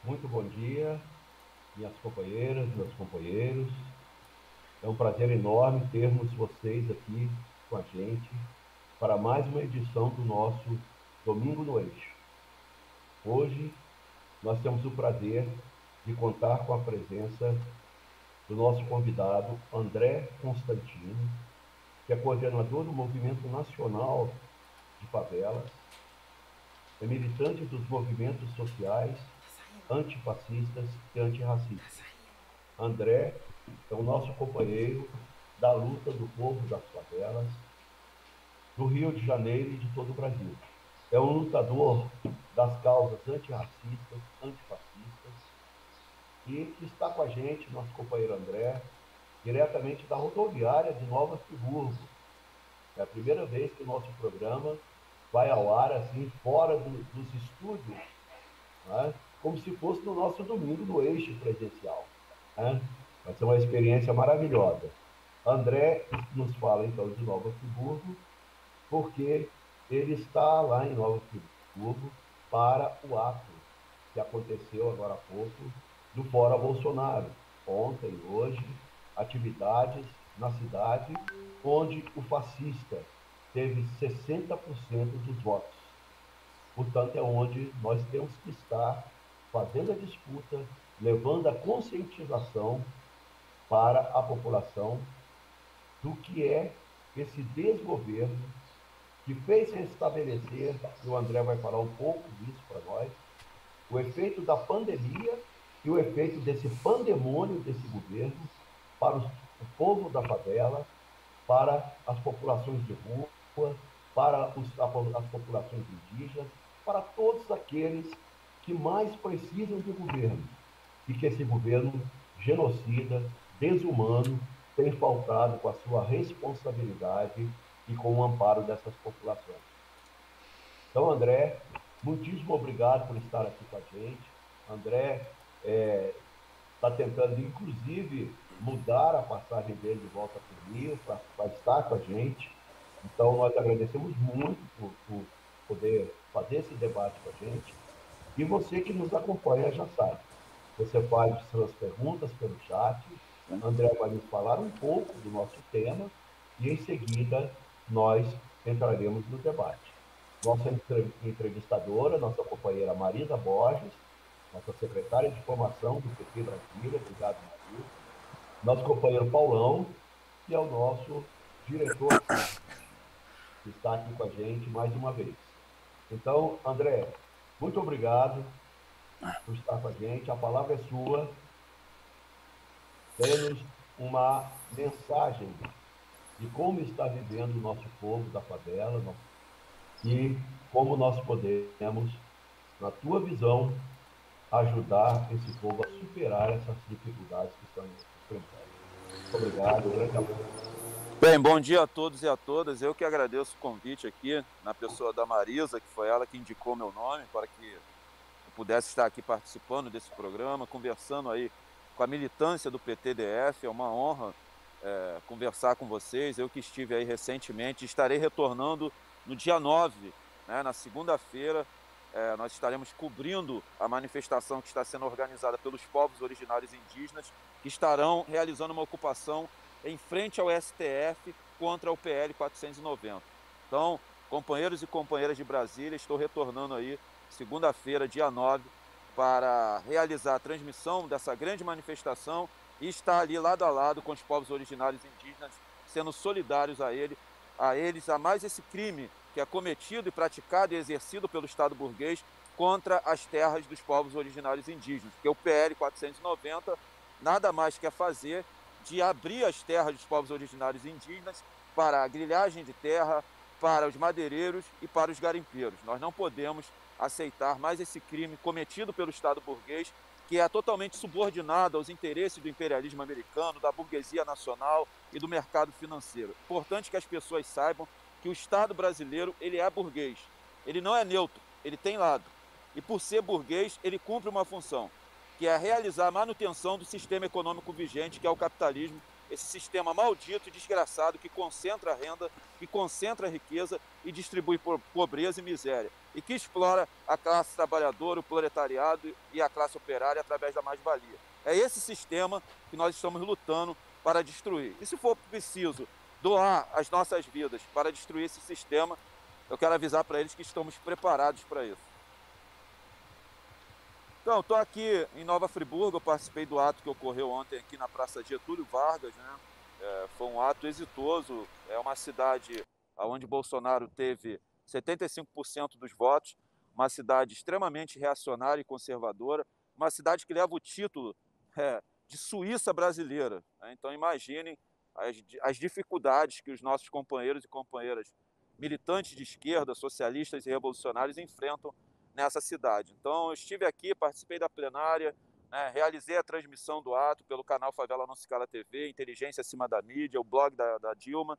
Muito bom dia, minhas companheiras, meus companheiros. É um prazer enorme termos vocês aqui com a gente para mais uma edição do nosso Domingo no Eixo. Hoje nós temos o prazer de contar com a presença do nosso convidado André Constantino, que é coordenador do Movimento Nacional de Favelas, é militante dos movimentos sociais antifascistas e antirracistas. André é o nosso companheiro da luta do povo das favelas, do Rio de Janeiro e de todo o Brasil. É um lutador das causas antirracistas, antifascistas, e que está com a gente, nosso companheiro André, diretamente da rodoviária de Nova Friburgo. É a primeira vez que o nosso programa vai ao ar assim, fora dos estúdios, né? Como se fosse no nosso domingo no eixo presencial. Né? Vai ser uma experiência maravilhosa. André nos fala então de Nova Friburgo, porque ele está lá em Nova Friburgo para o ato que aconteceu agora há pouco do Fora Bolsonaro. Ontem, hoje, atividades na cidade onde o fascista teve 60% dos votos. Portanto, é onde nós temos que estar fazendo a disputa, levando a conscientização para a população do que é esse desgoverno que fez restabelecer, e o André vai falar um pouco disso para nós, o efeito da pandemia e o efeito desse pandemônio desse governo para o povo da favela, para as populações de rua, para as populações indígenas, para todos aqueles que mais precisam de governo e que esse governo genocida, desumano, tem faltado com a sua responsabilidade e com o amparo dessas populações. Então, André, muitíssimo obrigado por estar aqui com a gente. André está tentando, inclusive, mudar a passagem dele de volta para o Rio, para estar com a gente. Então, nós agradecemos muito por poder fazer esse debate com a gente. E você que nos acompanha já sabe. Você faz suas perguntas pelo chat. André vai nos falar um pouco do nosso tema e, em seguida, nós entraremos no debate. Nossa entrevistadora, nossa companheira Marisa Borges, nossa secretária de formação do PT Brasília, obrigado, Marisa. Nosso companheiro Paulão, que é o nosso diretor que está aqui com a gente mais uma vez. Então, André, muito obrigado por estar com a gente. A palavra é sua. Dê-nos uma mensagem de como está vivendo o nosso povo da favela e como nós podemos, na tua visão, ajudar esse povo a superar essas dificuldades que estão enfrentando. Muito obrigado, um grande abraço. Bem, bom dia a todos e a todas. Eu que agradeço o convite aqui, na pessoa da Marisa, que foi ela que indicou meu nome, para que eu pudesse estar aqui participando desse programa, conversando aí com a militância do PTDF. É uma honra conversar com vocês. Eu que estive aí recentemente, estarei retornando no dia 9, né, na segunda-feira. Nós estaremos cobrindo a manifestação que está sendo organizada pelos povos originários indígenas, que estarão realizando uma ocupação em frente ao STF contra o PL 490. Então, companheiros e companheiras de Brasília, estou retornando aí segunda-feira, dia 9, para realizar a transmissão dessa grande manifestação e estar ali lado a lado com os povos originários indígenas, sendo solidários a eles, a mais esse crime que é cometido e praticado e exercido pelo Estado burguês contra as terras dos povos originários indígenas, porque o PL 490 nada mais quer fazer de abrir as terras dos povos originários indígenas para a grilhagem de terra, para os madeireiros e para os garimpeiros. Nós não podemos aceitar mais esse crime cometido pelo Estado burguês, que é totalmente subordinado aos interesses do imperialismo americano, da burguesia nacional e do mercado financeiro. Importante que as pessoas saibam que o Estado brasileiro ele é burguês, ele não é neutro, ele tem lado. E por ser burguês, ele cumpre uma função, que é realizar a manutenção do sistema econômico vigente, que é o capitalismo, esse sistema maldito e desgraçado que concentra a renda, que concentra a riqueza e distribui pobreza e miséria. e que explora a classe trabalhadora, o proletariado e a classe operária através da mais-valia. É esse sistema que nós estamos lutando para destruir. E se for preciso doar as nossas vidas para destruir esse sistema, eu quero avisar para eles que estamos preparados para isso. Então, estou aqui em Nova Friburgo, eu participei do ato que ocorreu ontem aqui na Praça Getúlio Vargas, né? Foi um ato exitoso, é uma cidade onde Bolsonaro teve 75% dos votos, uma cidade extremamente reacionária e conservadora, uma cidade que leva o título de Suíça brasileira, né? Então imaginem as dificuldades que os nossos companheiros e companheiras militantes de esquerda, socialistas e revolucionários enfrentam nessa cidade. Então eu estive aqui, participei da plenária, né, realizei a transmissão do ato pelo canal Favela Não Se Cala TV, Inteligência Acima da Mídia, o blog da Dilma,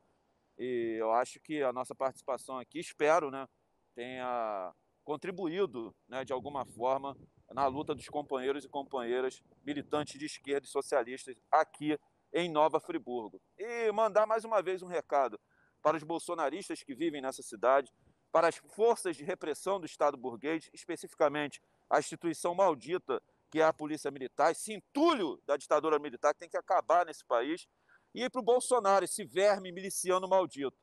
e eu acho que a nossa participação aqui, espero, né, tenha contribuído, né, de alguma forma na luta dos companheiros e companheiras militantes de esquerda e socialistas aqui em Nova Friburgo. E mandar mais uma vez um recado para os bolsonaristas que vivem nessa cidade, para as forças de repressão do Estado burguês, especificamente a instituição maldita que é a Polícia Militar, esse entulho da ditadura militar que tem que acabar nesse país, e para o Bolsonaro, esse verme miliciano maldito.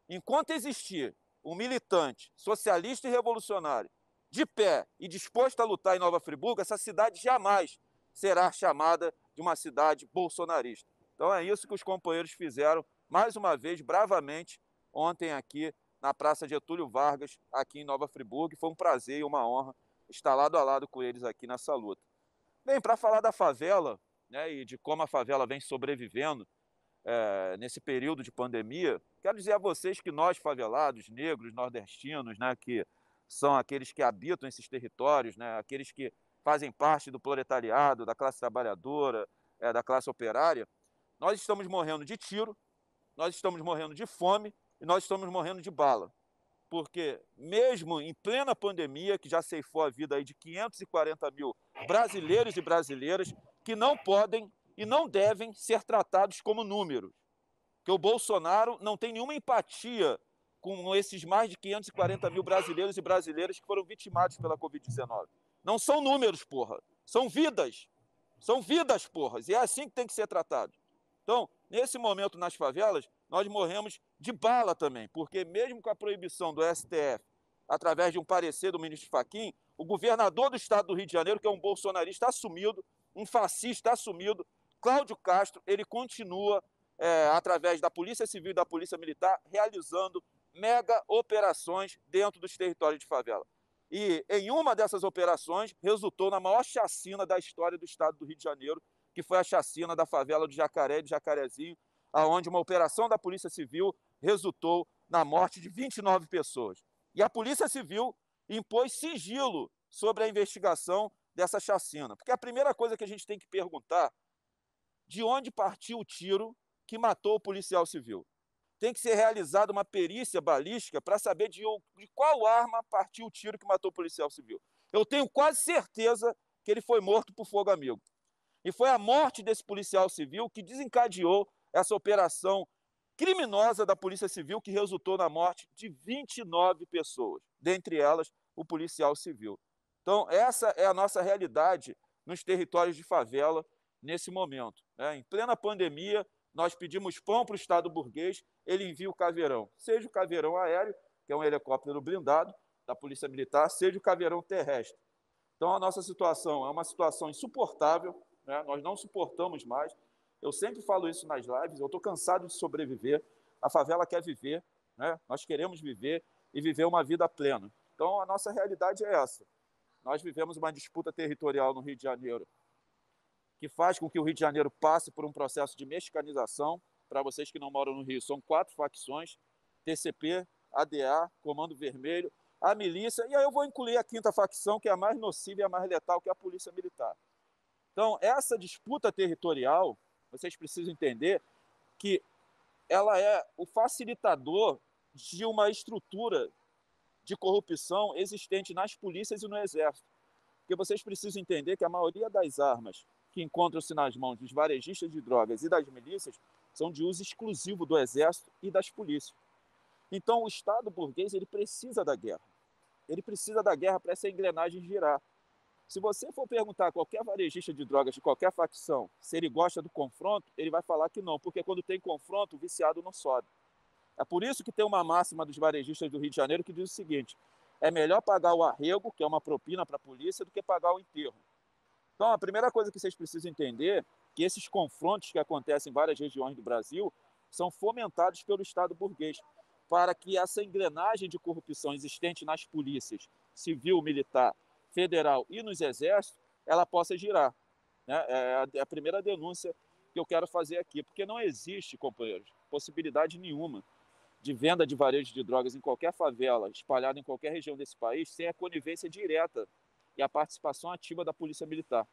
Enquanto existir um militante socialista e revolucionário de pé e disposto a lutar em Nova Friburgo, essa cidade jamais será chamada de uma cidade bolsonarista. Então é isso que os companheiros fizeram, mais uma vez, bravamente, ontem aqui na Praça Getúlio Vargas, aqui em Nova Friburgo. Foi um prazer e uma honra estar lado a lado com eles aqui nessa luta. Bem, para falar da favela, né, e de como a favela vem sobrevivendo nesse período de pandemia, quero dizer a vocês que nós, favelados, negros, nordestinos, né, que são aqueles que habitam esses territórios, né, aqueles que fazem parte do proletariado, da classe trabalhadora, da classe operária, nós estamos morrendo de tiro, nós estamos morrendo de fome e nós estamos morrendo de bala. Porque mesmo em plena pandemia, que já ceifou a vida aí de 540 mil brasileiros e brasileiras, que não podem e não devem ser tratados como números. Porque o Bolsonaro não tem nenhuma empatia com esses mais de 540 mil brasileiros e brasileiras que foram vitimados pela Covid-19. Não são números, porra. São vidas. São vidas, porra. E é assim que tem que ser tratado. Então, nesse momento nas favelas, nós morremos de bala também, porque mesmo com a proibição do STF, através de um parecer do ministro Fachin, o governador do estado do Rio de Janeiro, que é um bolsonarista assumido, um fascista assumido, Cláudio Castro, ele continua, através da Polícia Civil e da Polícia Militar, realizando mega operações dentro dos territórios de favela. E em uma dessas operações resultou na maior chacina da história do estado do Rio de Janeiro, que foi a chacina da favela do Jacaré e do Jacarezinho, onde uma operação da Polícia Civil resultou na morte de 29 pessoas. E a Polícia Civil impôs sigilo sobre a investigação dessa chacina. Porque a primeira coisa que a gente tem que perguntar, de onde partiu o tiro que matou o policial civil? Tem que ser realizada uma perícia balística para saber de qual arma partiu o tiro que matou o policial civil. Eu tenho quase certeza que ele foi morto por fogo amigo. E foi a morte desse policial civil que desencadeou essa operação criminosa da Polícia Civil que resultou na morte de 29 pessoas, dentre elas o policial civil. Então, essa é a nossa realidade nos territórios de favela nesse momento. Em plena pandemia, nós pedimos pão para o Estado burguês, ele envia o caveirão, seja o caveirão aéreo, que é um helicóptero blindado da Polícia Militar, seja o caveirão terrestre. Então, a nossa situação é uma situação insuportável, né? Nós não suportamos mais. Eu sempre falo isso nas lives, eu estou cansado de sobreviver. A favela quer viver, né? Nós queremos viver e viver uma vida plena. Então, a nossa realidade é essa. Nós vivemos uma disputa territorial no Rio de Janeiro, que faz com que o Rio de Janeiro passe por um processo de mexicanização. Para vocês que não moram no Rio, são 4 facções, TCP, ADA, Comando Vermelho, a milícia, e aí eu vou incluir a 5ª facção, que é a mais nociva e a mais letal, que é a Polícia Militar. Então, essa disputa territorial, vocês precisam entender que ela é o facilitador de uma estrutura de corrupção existente nas polícias e no Exército. Porque vocês precisam entender que a maioria das armas que encontram-se nas mãos dos varejistas de drogas e das milícias são de uso exclusivo do Exército e das polícias. Então, o Estado burguês ele precisa da guerra. Ele precisa da guerra para essa engrenagem girar. Se você for perguntar a qualquer varejista de drogas de qualquer facção se ele gosta do confronto, ele vai falar que não, porque quando tem confronto, o viciado não sobe. É por isso que tem uma máxima dos varejistas do Rio de Janeiro que diz o seguinte: é melhor pagar o arrego, que é uma propina para a polícia, do que pagar o enterro. Então, a primeira coisa que vocês precisam entender é que esses confrontos que acontecem em várias regiões do Brasil são fomentados pelo Estado burguês, para que essa engrenagem de corrupção existente nas polícias civil, militar, federal e nos exércitos, ela possa girar. Né? É a primeira denúncia que eu quero fazer aqui, porque não existe, companheiros, possibilidade nenhuma de venda de varejo de drogas em qualquer favela, espalhada em qualquer região desse país, sem a conivência direta e a participação ativa da Polícia Militar.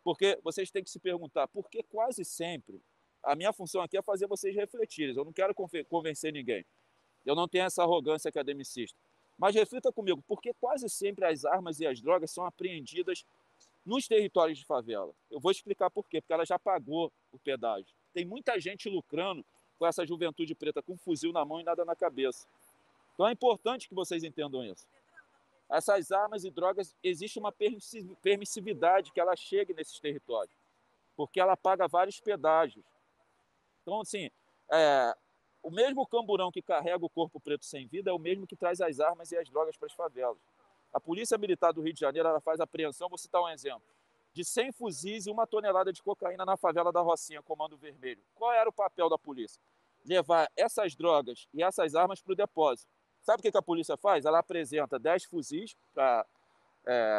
Porque vocês têm que se perguntar, por que quase sempre, a minha função aqui é fazer vocês refletirem, eu não quero convencer ninguém, eu não tenho essa arrogância academicista, mas reflita comigo, por que quase sempre as armas e as drogas são apreendidas nos territórios de favela? Eu vou explicar por quê, porque ela já pagou o pedágio. Tem muita gente lucrando com essa juventude preta, com um fuzil na mão e nada na cabeça. Então é importante que vocês entendam isso. Essas armas e drogas, existe uma permissividade que ela chegue nesses territórios, porque ela paga vários pedágios. Então, assim, o mesmo camburão que carrega o corpo preto sem vida é o mesmo que traz as armas e as drogas para as favelas. A Polícia Militar do Rio de Janeiro, ela faz apreensão, vou citar um exemplo, de 100 fuzis e 1 tonelada de cocaína na favela da Rocinha, Comando Vermelho. Qual era o papel da polícia? Levar essas drogas e essas armas para o depósito. Sabe o que a polícia faz? Ela apresenta 10 fuzis para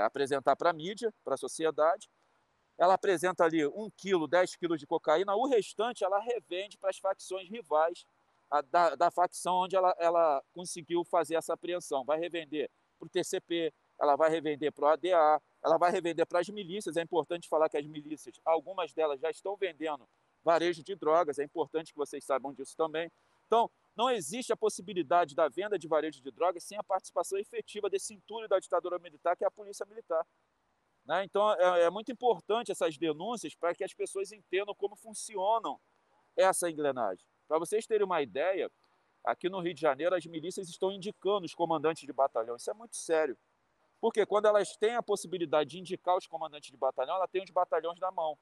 apresentar para a mídia, para a sociedade. Ela apresenta ali 1 quilo, 10 quilos de cocaína. O restante ela revende para as facções rivais da facção onde ela conseguiu fazer essa apreensão. Vai revender para o TCP, ela vai revender para o ADA, ela vai revender para as milícias. É importante falar que as milícias, algumas delas já estão vendendo varejo de drogas, é importante que vocês saibam disso também. Então, não existe a possibilidade da venda de varejo de drogas sem a participação efetiva desse entulho da ditadura militar, que é a Polícia Militar. Né? Então, é muito importante essas denúncias para que as pessoas entendam como funcionam essa engrenagem. Para vocês terem uma ideia, aqui no Rio de Janeiro, as milícias estão indicando os comandantes de batalhão. Isso é muito sério. Porque quando elas têm a possibilidade de indicar os comandantes de batalhão, ela tem os batalhões na mão.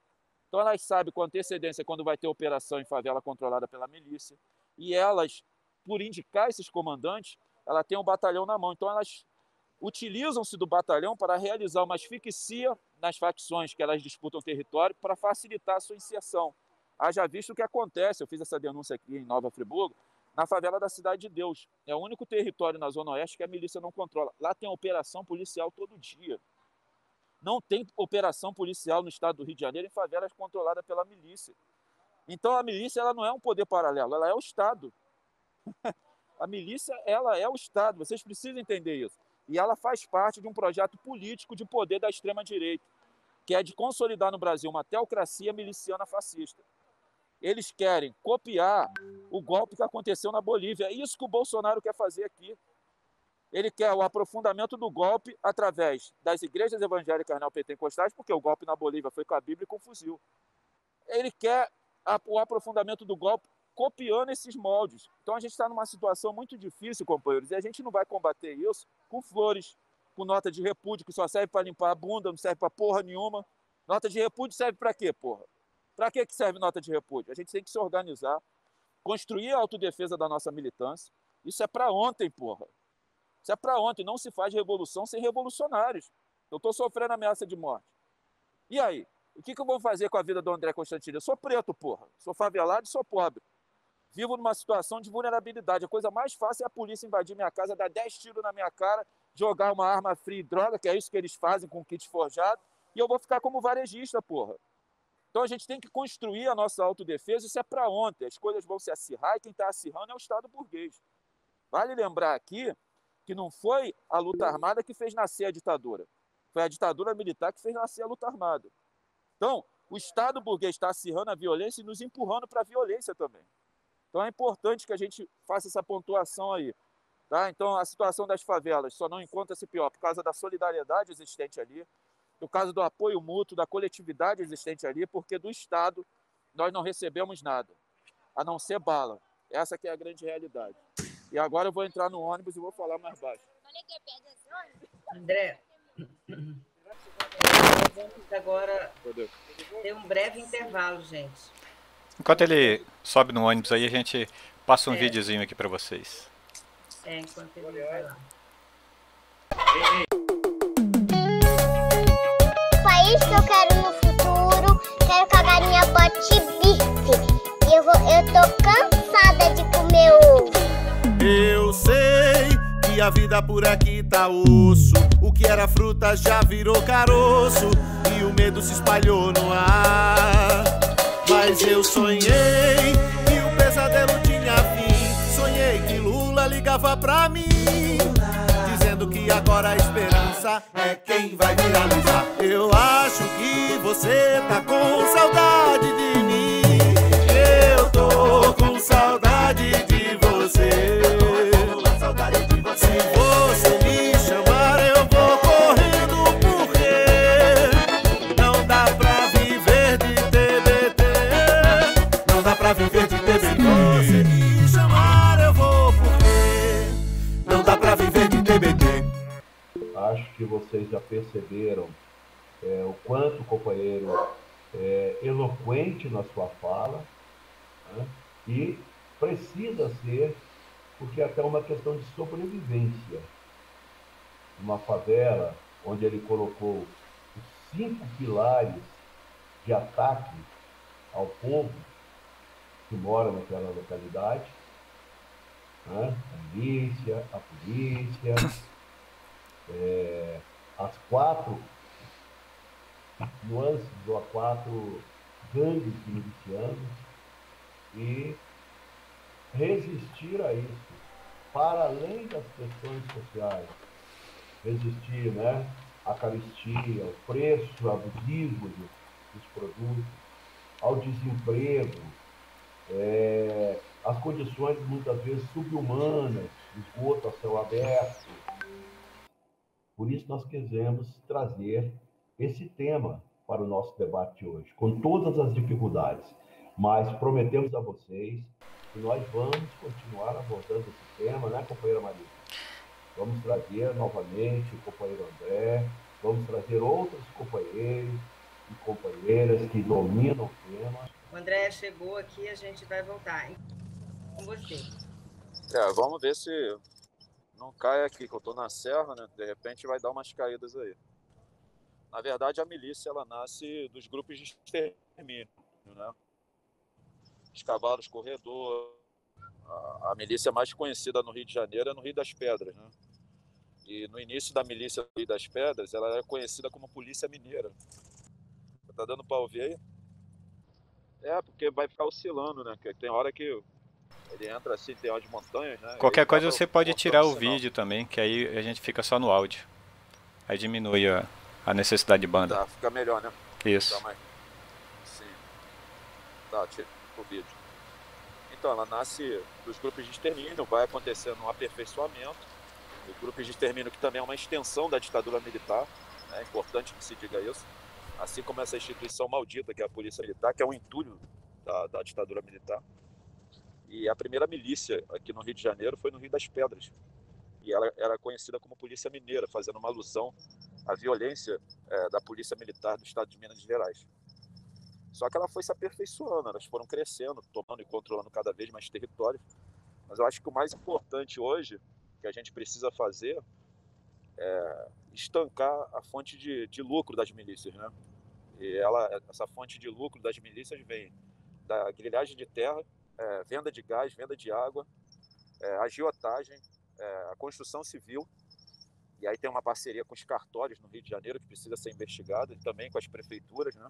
Então elas sabem com antecedência quando vai ter operação em favela controlada pela milícia. E elas, por indicar esses comandantes, ela tem um batalhão na mão. Então elas utilizam-se do batalhão para realizar uma asfixia nas facções que elas disputam território para facilitar a sua inserção. Haja visto o que acontece, eu fiz essa denúncia aqui em Nova Friburgo, na favela da Cidade de Deus. É o único território na Zona Oeste que a milícia não controla. Lá tem operação policial todo dia. Não tem operação policial no estado do Rio de Janeiro em favelas controladas pela milícia. Então a milícia ela não é um poder paralelo, ela é o Estado. A milícia ela é o Estado, vocês precisam entender isso. E ela faz parte de um projeto político de poder da extrema-direita, que é de consolidar no Brasil uma teocracia miliciana fascista. Eles querem copiar o golpe que aconteceu na Bolívia. É isso que o Bolsonaro quer fazer aqui. Ele quer o aprofundamento do golpe através das igrejas evangélicas neopentecostais, porque o golpe na Bolívia foi com a Bíblia e com o fuzil. Ele quer o aprofundamento do golpe copiando esses moldes. Então a gente está numa situação muito difícil, companheiros, e a gente não vai combater isso com flores, com nota de repúdio, que só serve para limpar a bunda, não serve para porra nenhuma. Nota de repúdio serve para quê, porra? Para que serve nota de repúdio? A gente tem que se organizar, construir a autodefesa da nossa militância. Isso é para ontem, porra. Isso é para ontem. Não se faz revolução sem revolucionários. Eu estou sofrendo ameaça de morte. E aí? O que eu vou fazer com a vida do André Constantino? Eu sou preto, porra. Sou favelado e sou pobre. Vivo numa situação de vulnerabilidade. A coisa mais fácil é a polícia invadir minha casa, dar 10 tiros na minha cara, jogar uma arma fria e droga, que é isso que eles fazem com o kit forjado, e eu vou ficar como varejista, porra. Então a gente tem que construir a nossa autodefesa, isso é para ontem. As coisas vão se acirrar e quem está acirrando é o Estado burguês. Vale lembrar aqui que não foi a luta armada que fez nascer a ditadura. Foi a ditadura militar que fez nascer a luta armada. Então, o Estado burguês está acirrando a violência e nos empurrando para a violência também. Então é importante que a gente faça essa pontuação aí. Tá? Então a situação das favelas só não encontra-se pior por causa da solidariedade existente ali, por causa do apoio mútuo, da coletividade existente ali, porque do Estado nós não recebemos nada, a não ser bala. Essa que é a grande realidade. E agora eu vou entrar no ônibus e vou falar mais baixo. André, vamos agora ter um breve intervalo, gente. Enquanto ele sobe no ônibus aí, a gente passa um videozinho aqui para vocês. Enquanto ele vai lá. O país que eu quero no futuro, quero que a galinha bote bife. E eu tô cansada de comer ovo. Eu sei que a vida por aqui tá osso. O que era fruta já virou caroço e o medo se espalhou no ar. Mas eu sonhei que o pesadelo tinha fim. Sonhei que Lula ligava pra mim, dizendo que agora a esperança é quem vai viralizar. Eu acho que você tá com saudade de mim. Eu tô com saudade de você. Se você me chamar, eu vou correndo, porque não dá pra viver de TBT. Não dá pra viver de TBT. Se você me chamar, eu vou, porque não dá pra viver de TBT. Acho que vocês já perceberam o quanto o companheiro é eloquente na sua fala, né? E precisa ser, porque é até uma questão de sobrevivência. Uma favela onde ele colocou os 5 pilares de ataque ao povo que mora naquela localidade, né? A milícia, a polícia, as 4 nuances ou as 4 gangues de milicianos, e resistir a isso, para além das questões sociais, resistir, né, à carestia, ao preço abusivo dos produtos, ao desemprego, às condições muitas vezes subhumanas, esgoto a céu aberto. Por isso nós quisemos trazer esse tema para o nosso debate hoje, com todas as dificuldades, mas prometemos a vocês que nós vamos continuar abordando esse tema, né, companheira Maria? Vamos trazer novamente o companheiro André, vamos trazer outros companheiros e companheiras que dominam o tema. O André chegou aqui, a gente vai voltar, hein? Com você. Vamos ver se não cai aqui, que eu tô na serra, né? De repente vai dar umas caídas aí. Na verdade, a milícia, ela nasce dos grupos de extermínio, né? Os cavalos corredor. A milícia mais conhecida no Rio de Janeiro é no Rio das Pedras, né? E no início da milícia do Rio das Pedras, ela era conhecida como Polícia Mineira. Tá dando pra ouvir aí? Porque vai ficar oscilando, né? Porque tem hora que ele entra assim, tem umas montanhas, né? Qualquer coisa você pode tirar o vídeo também, que aí a gente fica só no áudio. Aí diminui a necessidade de banda. Tá, fica melhor, né? Isso. Tá, mas... Sim. Tá, tira o vídeo. Então, ela nasce dos grupos de extermínio, vai acontecendo um aperfeiçoamento. O grupo de extermínio, que também é uma extensão da ditadura militar, né? É importante que se diga isso. Assim como essa instituição maldita, que é a Polícia Militar, que é um entulho da ditadura militar. E a primeira milícia aqui no Rio de Janeiro foi no Rio das Pedras. E ela era conhecida como Polícia Mineira, fazendo uma alusão à violência da Polícia Militar do Estado de Minas Gerais. Só que ela foi se aperfeiçoando, elas foram crescendo, tomando e controlando cada vez mais territórios. Mas eu acho que o mais importante hoje, que a gente precisa fazer, é estancar a fonte de lucro das milícias, né? E essa fonte de lucro das milícias vem da grilhagem de terra, venda de gás, venda de água, agiotagem, a construção civil. E aí tem uma parceria com os cartórios no Rio de Janeiro que precisa ser investigada, e também com as prefeituras, né?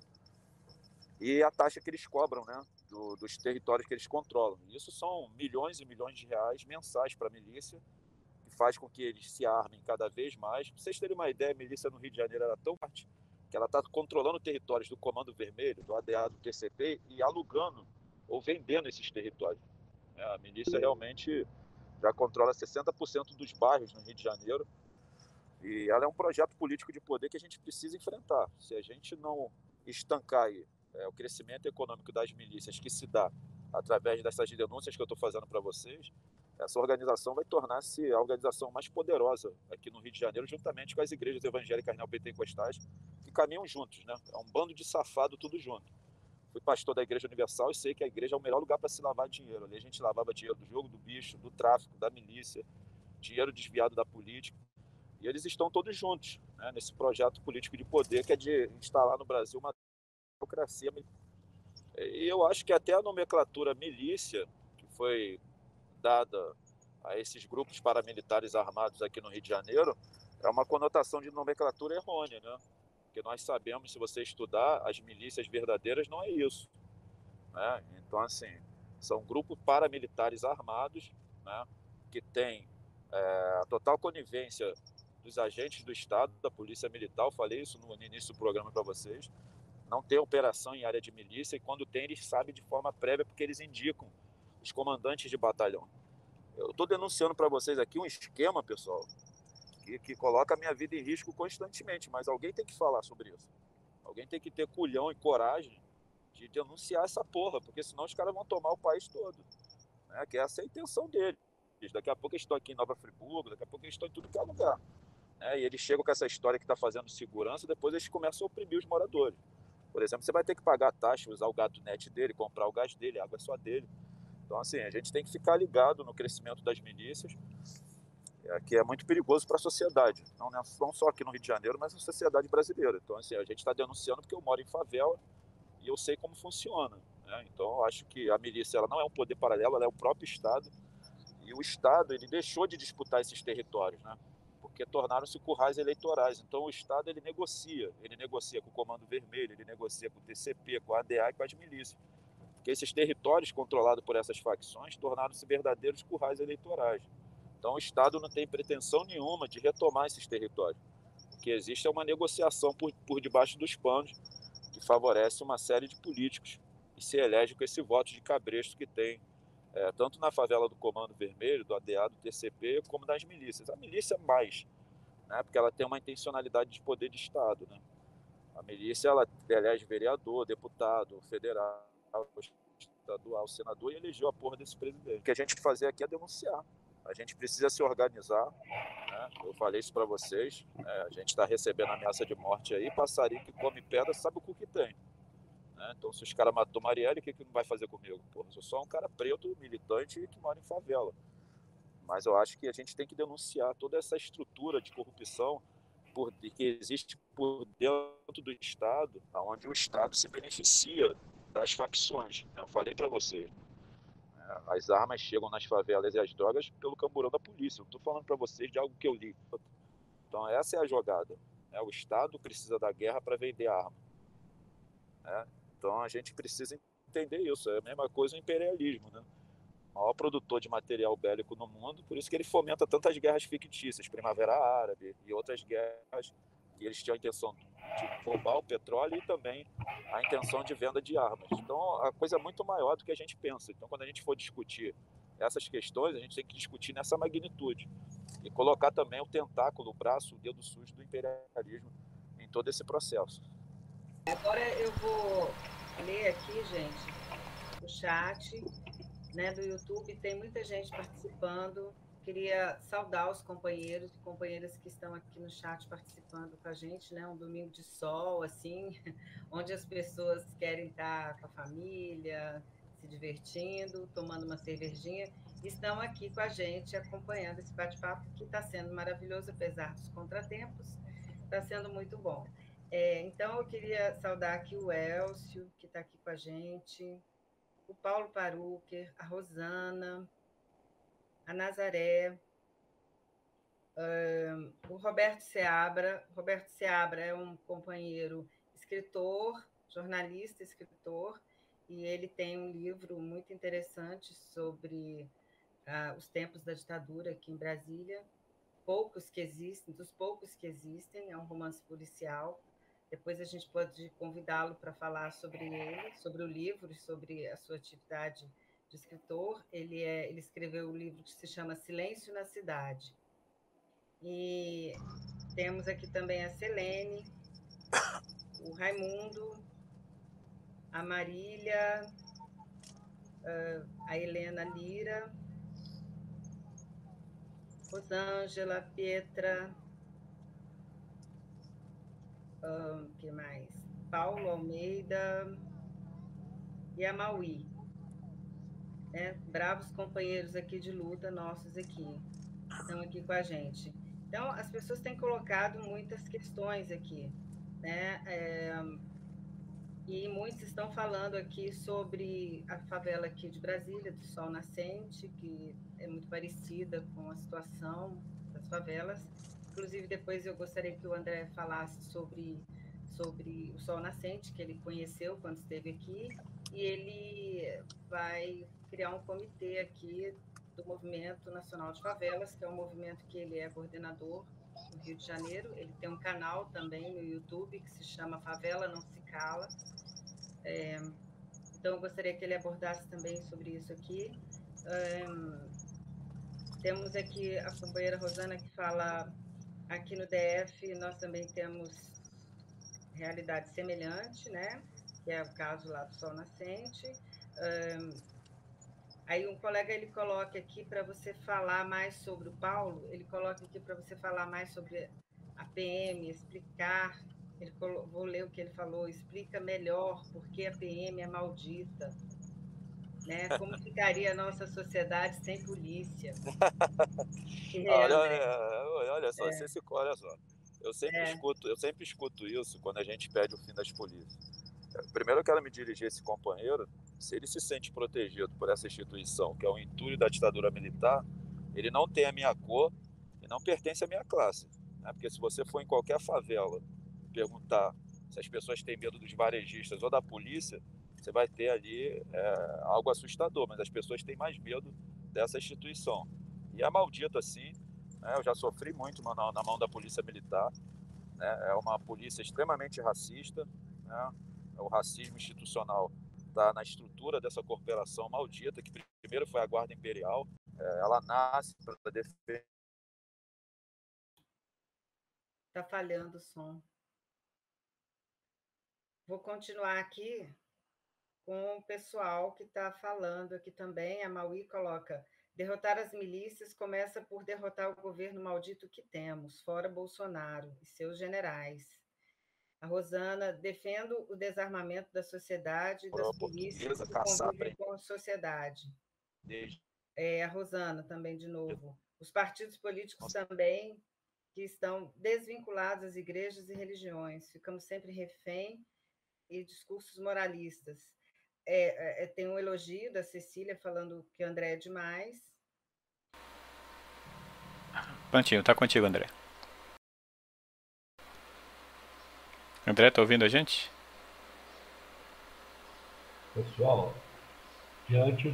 E a taxa que eles cobram, né, dos territórios que eles controlam. E isso são milhões e milhões de reais mensais para a milícia, que faz com que eles se armem cada vez mais. Para vocês terem uma ideia, a milícia no Rio de Janeiro era tão forte que ela está controlando territórios do Comando Vermelho, do ADA, do TCP, e alugando ou vendendo esses territórios. A milícia realmente já controla 60% dos bairros no Rio de Janeiro, e ela é um projeto político de poder que a gente precisa enfrentar. Se a gente não estancar aí o crescimento econômico das milícias, que se dá através dessas denúncias que eu estou fazendo para vocês, essa organização vai tornar-se a organização mais poderosa aqui no Rio de Janeiro, juntamente com as igrejas evangélicas neopentecostais que caminham juntos, né? É um bando de safado tudo junto. Fui pastor da Igreja Universal e sei que a igreja é o melhor lugar para se lavar dinheiro. Ali a gente lavava dinheiro do jogo do bicho, do tráfico, da milícia, dinheiro desviado da política. E eles estão todos juntos, né, nesse projeto político de poder que é de instalar no Brasil uma democracia. E eu acho que até a nomenclatura milícia, que foi dada a esses grupos paramilitares armados aqui no Rio de Janeiro, é uma conotação de nomenclatura errônea, né? Porque nós sabemos, se você estudar, as milícias verdadeiras não é isso, né? Então, assim, são grupos paramilitares armados, né, que têm a total conivência dos agentes do Estado, da Polícia Militar. Eu falei isso no início do programa para vocês. Não tem operação em área de milícia, e quando tem, eles sabem de forma prévia, porque eles indicam os comandantes de batalhão. Eu estou denunciando para vocês aqui um esquema, pessoal, que coloca a minha vida em risco constantemente, mas alguém tem que falar sobre isso. Alguém tem que ter culhão e coragem de denunciar essa porra, porque senão os caras vão tomar o país todo, né? Que essa é a intenção deles. Daqui a pouco eles estão aqui em Nova Friburgo, daqui a pouco eles estão em tudo que é lugar, né? E eles chegam com essa história que está fazendo segurança, depois eles começam a oprimir os moradores. Por exemplo, você vai ter que pagar a taxa, usar o gato net dele, comprar o gás dele, a água é só dele. Então, assim, a gente tem que ficar ligado no crescimento das milícias, que é muito perigoso para a sociedade, não só aqui no Rio de Janeiro, mas na sociedade brasileira. Então, assim, a gente está denunciando porque eu moro em favela e eu sei como funciona, né? Então, eu acho que a milícia, ela não é um poder paralelo, ela é o próprio Estado, e o Estado, ele deixou de disputar esses territórios, né? Porque tornaram-se currais eleitorais. Então, o Estado, ele negocia com o Comando Vermelho, ele negocia com o TCP, com a ADA e com as milícias. Porque esses territórios controlados por essas facções tornaram-se verdadeiros currais eleitorais. Então, o Estado não tem pretensão nenhuma de retomar esses territórios. O que existe é uma negociação por debaixo dos panos que favorece uma série de políticos e se elege com esse voto de cabresto que tem, tanto na favela do Comando Vermelho, do ADA, do TCP, como das milícias. A milícia mais, né, porque ela tem uma intencionalidade de poder de Estado, né? A milícia, ela elege vereador, deputado, federal, estadual, senador, e elegeu a porra desse presidente. O que a gente tem que fazer aqui é denunciar. A gente precisa se organizar, né? Eu falei isso para vocês, né? A gente está recebendo ameaça de morte aí, passarinho que come pedra sabe o cu que tem, né? Então, se os caras matou Marielle, o que não vai fazer comigo? Porra, eu sou só um cara preto, militante, que mora em favela. Mas eu acho que a gente tem que denunciar toda essa estrutura de corrupção que existe por dentro do Estado, onde o Estado se beneficia das facções. Eu falei para vocês, né? As armas chegam nas favelas e as drogas pelo camburão da polícia. Eu estou falando para vocês de algo que eu li. Então, essa é a jogada, né? O Estado precisa da guerra para vender arma, né? Então, a gente precisa entender isso. É a mesma coisa o imperialismo, né? O maior produtor de material bélico no mundo, por isso que ele fomenta tantas guerras fictícias, Primavera Árabe e outras guerras, que eles tinham a intenção de roubar o petróleo e também a intenção de venda de armas. Então, a coisa é muito maior do que a gente pensa. Então, quando a gente for discutir essas questões, a gente tem que discutir nessa magnitude e colocar também o tentáculo, o braço, o dedo sujo do imperialismo em todo esse processo. Agora eu vou ler aqui, gente, o chat, né, do YouTube. Tem muita gente participando. Queria saudar os companheiros e companheiras que estão aqui no chat participando com a gente, né? Um domingo de sol, assim, onde as pessoas querem estar com a família, se divertindo, tomando uma cervejinha, e estão aqui com a gente acompanhando esse bate-papo que está sendo maravilhoso, apesar dos contratempos, está sendo muito bom. Então, eu queria saudar aqui o Elcio, que está aqui com a gente, o Paulo Parucker, a Rosana, a Nazaré, o Roberto Seabra. Roberto Seabra é um companheiro escritor, jornalista, escritor, e ele tem um livro muito interessante sobre os tempos da ditadura aqui em Brasília, dos poucos que existem, é um romance policial. Depois a gente pode convidá-lo para falar sobre ele, sobre o livro e sobre a sua atividade de escritor. Ele escreveu um livro que se chama Silêncio na Cidade. E temos aqui também a Selene, o Raimundo, a Marília, a Helena Lira, Rosângela, Pietra, que mais? Paulo Almeida e a Maui, né? Bravos companheiros aqui de luta, nossos aqui, estão aqui com a gente. Então, as pessoas têm colocado muitas questões aqui, né? E muitos estão falando aqui sobre a favela aqui de Brasília, do Sol Nascente, que é muito parecida com a situação das favelas. Inclusive, depois eu gostaria que o André falasse sobre o Sol Nascente, que ele conheceu quando esteve aqui, e ele vai criar um comitê aqui do Movimento Nacional de Favelas, que é um movimento que ele é coordenador no Rio de Janeiro. Ele tem um canal também no YouTube que se chama Favela Não Se Cala. Então, eu gostaria que ele abordasse também sobre isso aqui. Temos aqui a companheira Rosana que fala, aqui no DF nós também temos realidade semelhante, né? Que é o caso lá do Sol Nascente. Aí um colega ele coloca aqui para você falar mais sobre o Paulo, ele coloca aqui para você falar mais sobre a PM, explicar, vou ler o que ele falou, explica melhor por que a PM é maldita, né? Como ficaria a nossa sociedade sem polícia? Olha só, olha só. Eu sempre escuto isso quando a gente pede o fim das polícias. Primeiro eu quero me dirigir a esse companheiro, se ele se sente protegido por essa instituição, que é o entulho da ditadura militar, ele não tem a minha cor e não pertence à minha classe. Né? Porque se você for em qualquer favela perguntar se as pessoas têm medo dos varejistas ou da polícia, você vai ter ali algo assustador, mas as pessoas têm mais medo dessa instituição. E é maldito assim, né? Eu já sofri muito na mão da polícia militar, né? É uma polícia extremamente racista, né? O racismo institucional está na estrutura dessa corporação maldita, que primeiro foi a Guarda Imperial, ela nasce para defender... Está falhando o som. Vou continuar aqui com o pessoal que está falando aqui também. A Maui coloca: derrotar as milícias começa por derrotar o governo maldito que temos, fora Bolsonaro e seus generais. A Rosana: defendo o desarmamento da sociedade e das polícias que convivem com a sociedade. A Rosana também, de novo. Os partidos políticos também, que estão desvinculados às igrejas e religiões. Ficamos sempre refém e discursos moralistas. Tem um elogio da Cecília falando que o André é demais. Prontinho, tá contigo, André. André, tá ouvindo a gente? Pessoal, diante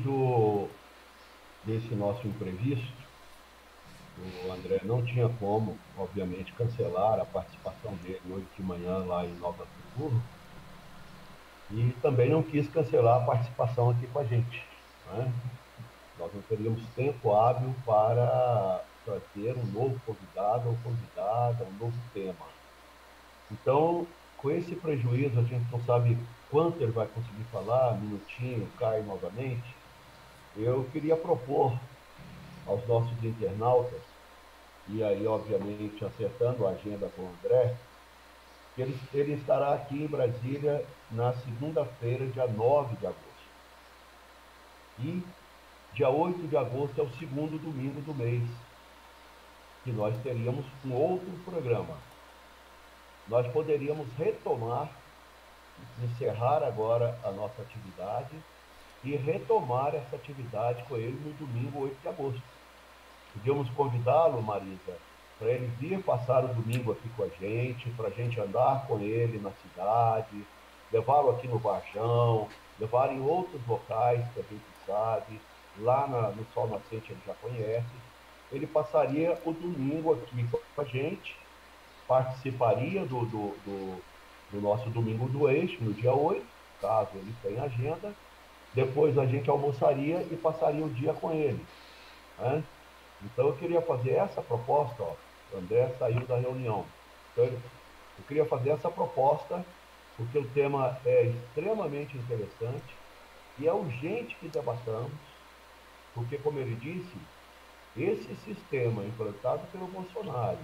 desse nosso imprevisto, o André não tinha como, obviamente, cancelar a participação dele hoje de manhã lá em Nova Friburgo, e também não quis cancelar a participação aqui com a gente, né? Nós não teríamos tempo hábil para trazer um novo convidado ou convidada, um novo tema. Então, com esse prejuízo, a gente não sabe quanto ele vai conseguir falar, minutinho, cai novamente. Eu queria propor aos nossos internautas, e aí, obviamente, acertando a agenda com o André, que ele estará aqui em Brasília na segunda-feira, dia 9 de agosto. E dia 8 de agosto é o segundo domingo do mês, que nós teríamos um outro programa. Nós poderíamos retomar, encerrar agora a nossa atividade e retomar essa atividade com ele no domingo 8 de agosto. Podíamos convidá-lo, Marisa, para ele vir passar o domingo aqui com a gente, para a gente andar com ele na cidade, levá-lo aqui no Varjão, levar em outros locais que a gente sabe, lá no Sol Nascente ele já conhece. Ele passaria o domingo aqui com a gente, participaria do nosso Domingo do Eixo, no dia 8, caso ele tenha agenda. Depois a gente almoçaria e passaria o dia com ele, né? Então eu queria fazer essa proposta, ó, o André saiu da reunião. Então eu queria fazer essa proposta, porque o tema é extremamente interessante e é urgente que debatamos, porque, como ele disse, esse sistema implantado pelo Bolsonaro,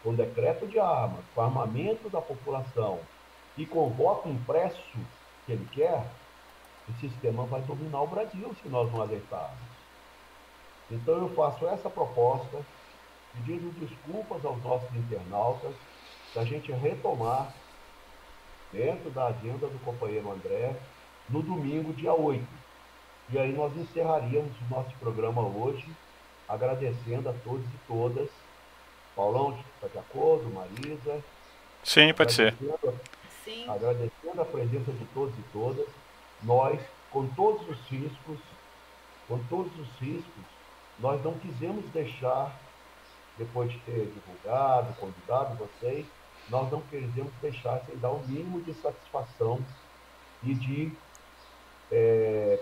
com decreto de armas, com armamento da população e com voto impresso que ele quer, o sistema vai dominar o Brasil se nós não alertarmos. Então eu faço essa proposta, pedindo desculpas aos nossos internautas, da gente retomar dentro da agenda do companheiro André, no domingo, dia 8. E aí nós encerraríamos o nosso programa hoje, agradecendo a todos e todas. Paulão, está de acordo? Marisa? Sim, pode ser. Sim. Agradecendo a presença de todos e todas. Nós, com todos os riscos, nós não quisemos deixar, depois de ter divulgado, convidado vocês, nós não quisemos deixar sem dar o mínimo de satisfação e de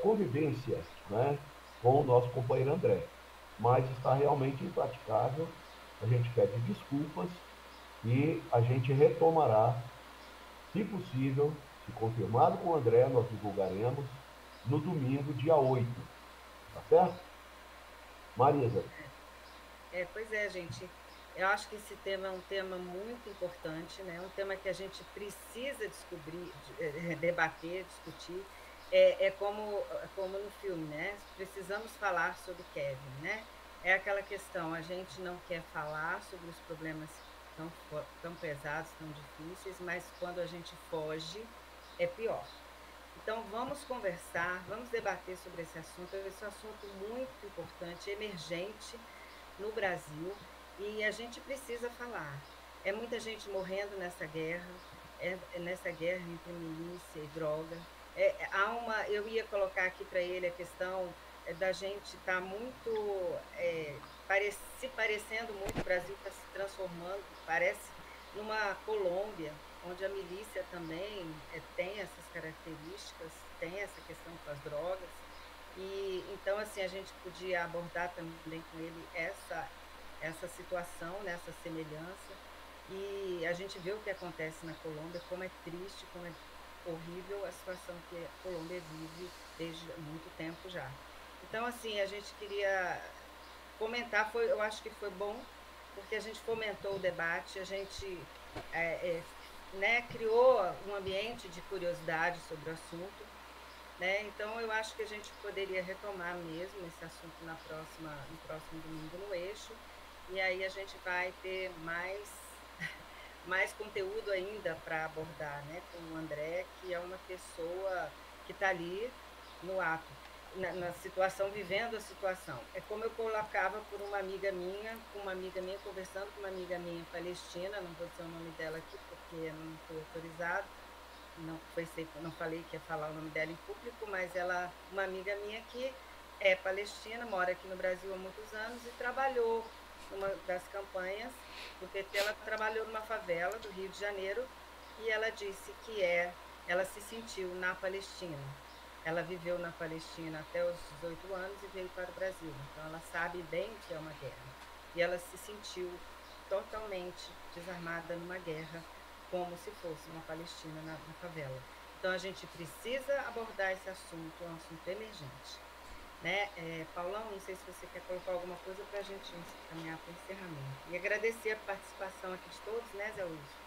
convivência, né, com o nosso companheiro André. Mas está realmente impraticável. A gente pede desculpas e a gente retomará, se possível, se confirmado com o André, nós divulgaremos no domingo, dia 8. Tá certo? Marisa. Pois é, gente. Eu acho que esse tema é um tema muito importante, né? Um tema que a gente precisa descobrir, debater, discutir. Como no filme, né? Precisamos falar sobre Kevin, né? É aquela questão, a gente não quer falar sobre os problemas tão pesados, tão difíceis, mas quando a gente foge, é pior. Então, vamos conversar, vamos debater sobre esse assunto muito importante, emergente no Brasil, e a gente precisa falar. É muita gente morrendo nessa guerra, nessa guerra entre milícia e droga. Eu ia colocar aqui para ele a questão da gente estar muito, se parecendo muito, o Brasil está se transformando, parece numa Colômbia, onde a milícia também tem essas características, tem essa questão com as drogas. E então, assim, a gente podia abordar também com ele essa situação, né, essa semelhança. E a gente vê o que acontece na Colômbia, como é triste, como é horrível a situação que a Colômbia vive desde muito tempo já. Então, assim, a gente queria comentar, eu acho que foi bom, porque a gente fomentou o debate, a gente criou um ambiente de curiosidade sobre o assunto, né? Então, eu acho que a gente poderia retomar mesmo esse assunto no próximo domingo no Eixo, e aí a gente vai ter mais conteúdo ainda para abordar, né, com o André, que é uma pessoa que está ali no ato, na situação, vivendo a situação. É como eu colocava por uma amiga minha, conversando com uma amiga minha palestina, não vou dizer o nome dela aqui porque não foi autorizado, não falei que ia falar o nome dela em público, mas uma amiga minha que é palestina, mora aqui no Brasil há muitos anos e trabalhou numa das campanhas do PT, ela trabalhou numa favela do Rio de Janeiro e ela disse que ela se sentiu na Palestina. Ela viveu na Palestina até os 18 anos e veio para o Brasil. Então, ela sabe bem o que é uma guerra. E ela se sentiu totalmente desarmada numa guerra, como se fosse uma Palestina na favela. Então, a gente precisa abordar esse assunto, é um assunto emergente. Né? Paulão, não sei se você quer colocar alguma coisa para a gente caminhar para o encerramento. E agradecer a participação aqui de todos, né, Zé Lúcio?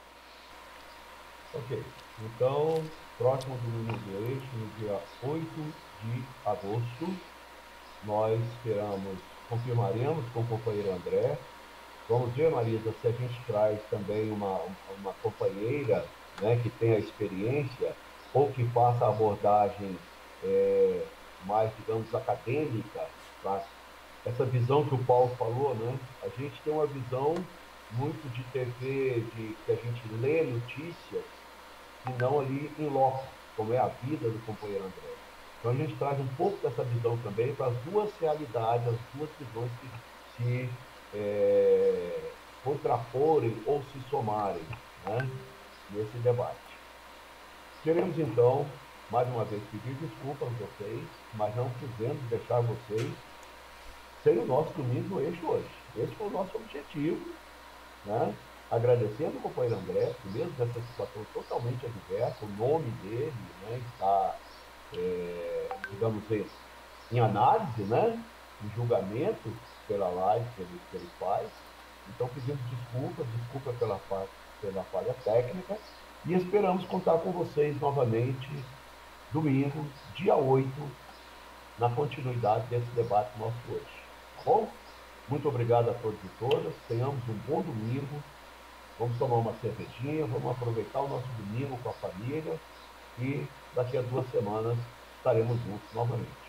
Ok. Então, próximo domingo do Eixo, no dia 8 de agosto, nós confirmaremos com o companheiro André. Vamos ver, Marisa, se a gente traz também uma companheira, né, que tenha experiência ou que faça abordagem mais, digamos, acadêmica, tá? Essa visão que o Paulo falou, né? A gente tem uma visão muito de TV, que a gente lê notícias, e não ali em loco, como é a vida do companheiro André. Então a gente traz um pouco dessa visão também para as duas realidades, as duas visões que se contraporem ou se somarem, né, nesse debate. Queremos então, mais uma vez, pedir desculpas a vocês, mas não quisemos deixar vocês sem o nosso domingo no Eixo hoje. Esse foi o nosso objetivo, né? Agradecendo o companheiro André, que mesmo dessa situação totalmente adversa, o nome dele, né, está, digamos, em análise, né, em julgamento, pela live que ele faz. Então pedimos desculpa pela falha técnica e esperamos contar com vocês novamente domingo, dia 8, na continuidade desse debate nosso hoje. Tá bom? Muito obrigado a todos e todas. Tenhamos um bom domingo. Vamos tomar uma cervejinha, vamos aproveitar o nosso domingo com a família e daqui a 2 semanas estaremos juntos novamente.